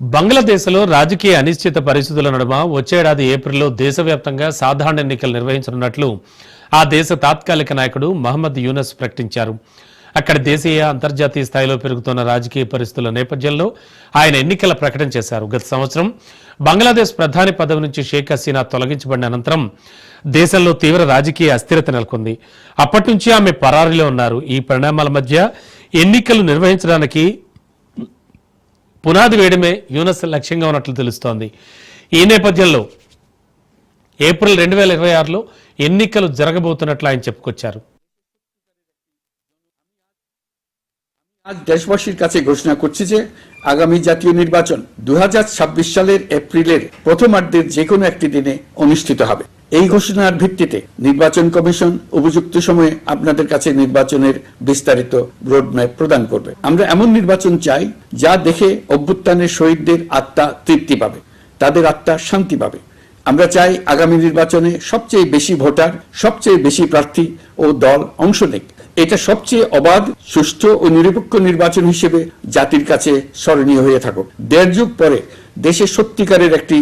బంగ్లాదేశ్లో రాజకీయ అనిశ్చిత పరిస్థితుల నడుమ వచ్చే ఏడాది ఏప్రిల్లో దేశవ్యాప్తంగా సాధారణ ఎన్నికలు నిర్వహించనున్నట్లు ఆ దేశ తాత్కాలిక నాయకుడు మహమ్మద్ యూనస్ ప్రకటించారు. అక్కడ దేశీయ అంతర్జాతీయ స్థాయిలో పెరుగుతున్న రాజకీయ పరిస్థితుల నేపథ్యంలో ఆయన ఎన్నికల ప్రకటన చేశారు. గత సంవత్సరం బంగ్లాదేశ్ ప్రధాని పదవి నుంచి షేక్ హసీనా తొలగించబడిన అనంతరం దేశంలో తీవ్ర రాజకీయ అస్థిరత నెలకొంది. అప్పటి నుంచి ఆమె పరారీలో ఉన్నారు. ఈ పరిణామాల మధ్య ఎన్నికలు నిర్వహించడానికి పునాది వేయడమే యూనస్ లక్ష్యంగా ఉన్నట్లు తెలుస్తోంది. ఈ నేపథ్యంలో ఏప్రిల్ 2026లో ఎన్నికలు జరగబోతున్నట్లు ఆయన చెప్పుకొచ్చారు. আজ দেশবাসীর কাছে ঘোষণা করছি যে আগামী জাতীয় নির্বাচন 2026 সালের এপ্রিলের প্রথমার্ধের যে কোনো একটি দিনে অনুষ্ঠিত হবে। এই ঘোষণার ভিত্তিতে নির্বাচন কমিশন উপযুক্ত সময়ে আপনাদের কাছে নির্বাচনের বিস্তারিত রোডম্যাপ প্রদান করবে। আমরা এমন নির্বাচন চাই যা দেখে অভ্যুত্থানের শহীদদের আত্মা তৃপ্তি পাবে, তাদের আত্মা শান্তি পাবে। আমরা চাই আগামী নির্বাচনে সবচেয়ে বেশি ভোটার, সবচেয়ে বেশি প্রার্থী ও দল অংশ নেক। এটা সবচেয়ে অবাধ, সুষ্ঠু ও নিরপেক্ষ নির্বাচন হিসেবে জাতির কাছে স্মরণীয় হয়ে থাকুক। দেড় যুগ পরে দেশে সত্যিকারের একটি